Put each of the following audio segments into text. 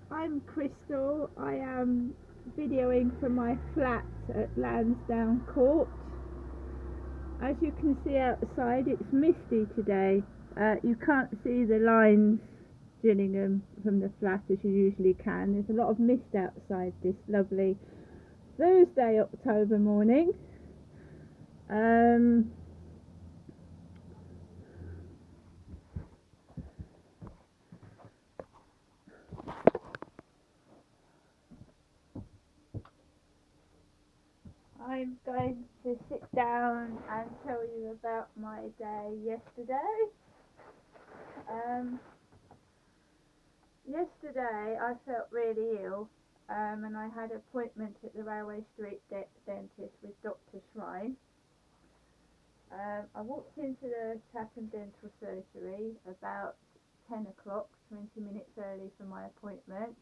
I'm Crystal. I am videoing from my flat at Lansdowne Court. As you can see outside, it's misty today. You can't see the lines Gillingham from the flat as you usually can. There's a lot of mist outside this lovely Thursday, October morning. Um, I'm going to sit down and tell you about my day yesterday. Um, Yesterday I felt really ill, and I had an appointment at the Railway Street dentist with Dr. Shrine. I walked into the Chatham Dental Surgery about 10 o'clock, 20 minutes early for my appointment.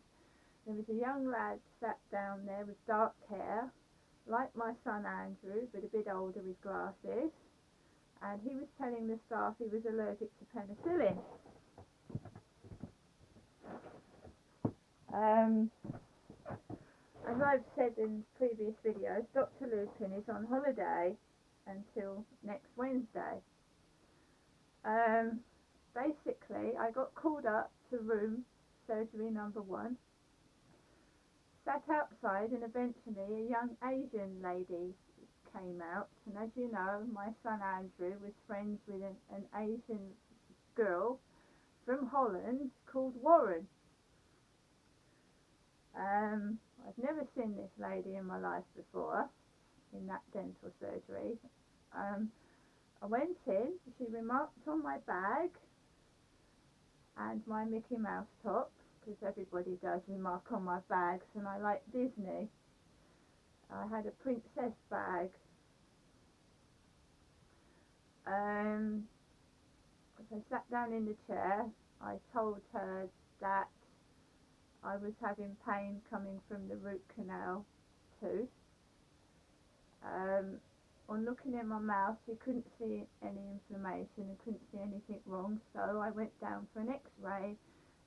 There was a young lad sat down there with dark hair, like my son Andrew, but a bit older with glasses, and he was telling the staff he was allergic to penicillin. Um, As I've said in previous videos, Dr. Lupin is on holiday until next Wednesday. Basically, I got called up to room surgery number 1, sat outside, and eventually a young Asian lady came out. And as you know, my son Andrew was friends with an Asian girl from Holland called Warren. I've never seen this lady in my life before in that dental surgery. I went in, she remarked on my bag and my Mickey Mouse top, because everybody does remark on my bags, and I like Disney. I had a princess bag. As I sat down in the chair, I told her that I was having pain coming from the root canal tooth. On looking in my mouth, she couldn't see any inflammation and couldn't see anything wrong, so I went down for an x-ray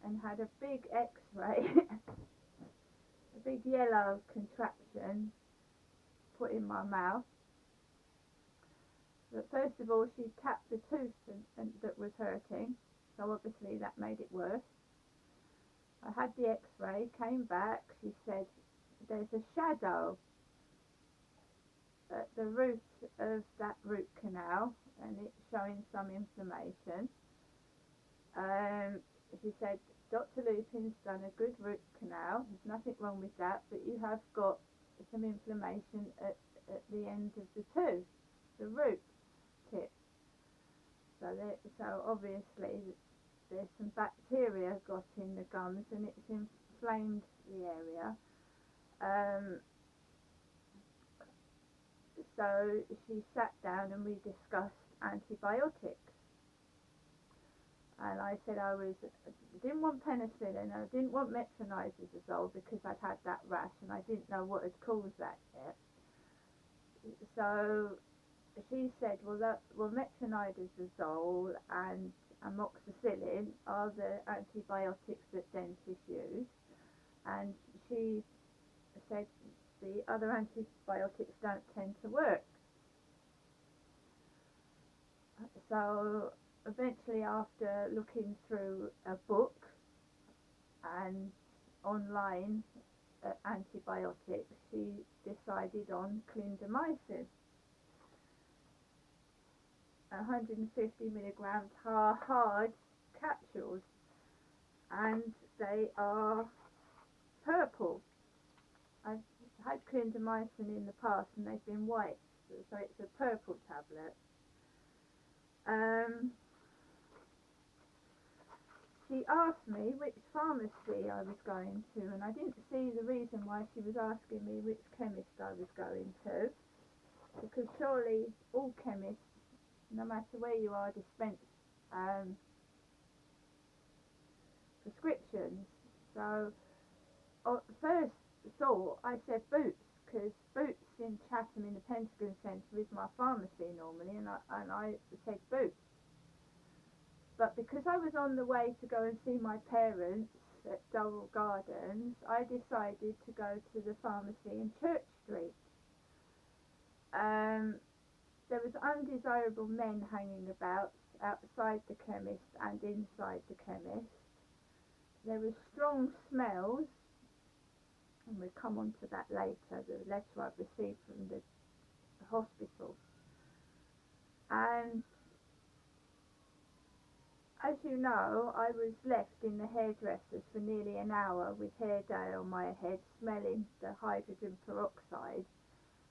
and had a big x-ray, a big yellow contraption put in my mouth. But first of all, she tapped the tooth and that was hurting, so obviously that made it worse. I had the x-ray, came back, she said there's a shadow at the root of that root canal and it's showing some inflammation. She said, Dr. Lupin's done a good root canal, there's nothing wrong with that, but you have got some inflammation at the end of the tooth, the root tip. So obviously there's some bacteria got in the gums and it's inflamed the area. So she sat down and we discussed antibiotics. And I said I didn't want penicillin, I didn't want metronidazole because I'd had that rash and I didn't know what had caused that yet. So she said, well metronidazole and amoxicillin are the antibiotics that dentists use, and she said the other antibiotics don't tend to work. So eventually, after looking through a book and online antibiotics, she decided on clindamycin. 150 milligrams are hard capsules, and they are purple. I've had clindamycin in the past and they've been white, so it's a purple tablet. She asked me which pharmacy I was going to, and I didn't see the reason why she was asking me which chemist I was going to, because surely all chemists, no matter where you are, dispense prescriptions. So first thought, I said Boots, because Boots in Chatham in the Pentagon Centre is my pharmacy normally, and I said Boots. But because I was on the way to go and see my parents at Durrell Gardens, I decided to go to the pharmacy in Church Street. There was undesirable men hanging about outside the chemist and inside the chemist. There was strong smells, and we'll come on to that later, the letter I've received from the hospital. And as you know, I was left in the hairdresser's for nearly an hour with hair dye on my head, smelling the hydrogen peroxide,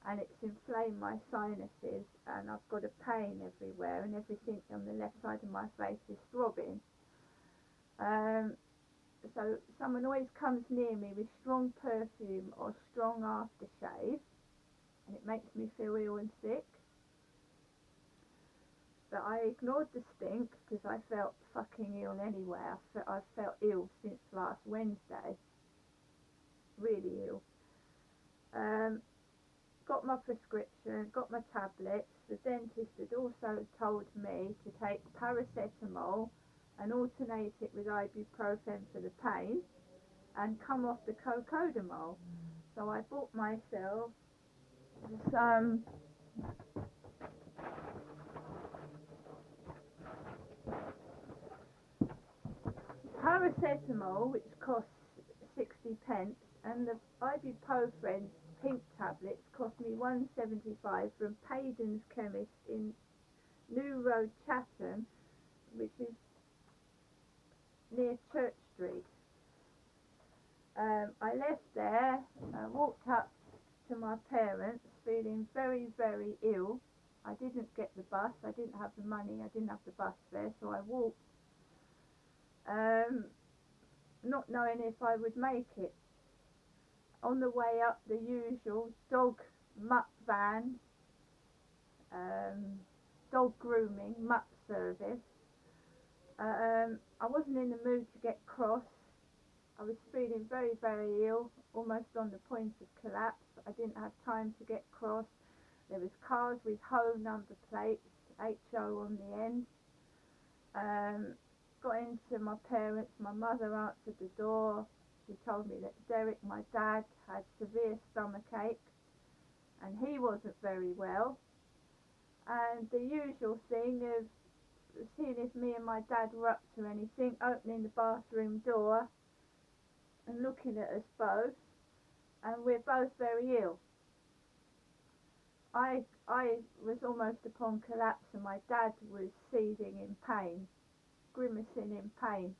and it's inflamed my sinuses, and I've got a pain everywhere, and everything on the left side of my face is throbbing. So someone always comes near me with strong perfume or strong aftershave, and it makes me feel ill and sick. But I ignored the stink because I felt fucking ill anyway. I've felt ill since last Wednesday. Really ill. Got my prescription, got my tablets. The dentist had also told me to take paracetamol and alternate it with ibuprofen for the pain and come off the cocodamol. So I bought myself some paracetamol, which costs 60p, and the ibuprofen pink tablets cost me £1.75 from Payden's Chemist in New Road, Chatham, which is near Church Street. I left there, walked up to my parents feeling very, very ill. I didn't get the bus, I didn't have the money, I didn't have the bus fare, so I walked, not knowing if I would make it. On the way up, the usual dog mutt van, dog grooming, mutt service. I wasn't in the mood to get cross. I was feeling very, very ill, almost on the point of collapse. I didn't have time to get cross. There was cars with Ho number plates, HO on the end. Got into my parents. My mother answered the door. She told me that Derek, my dad, had severe stomachache and he wasn't very well. And the usual thing of seeing if me and my dad were up to anything, opening the bathroom door and looking at us both, and we're both very ill. I was almost upon collapse, and my dad was seething in pain, grimacing in pain.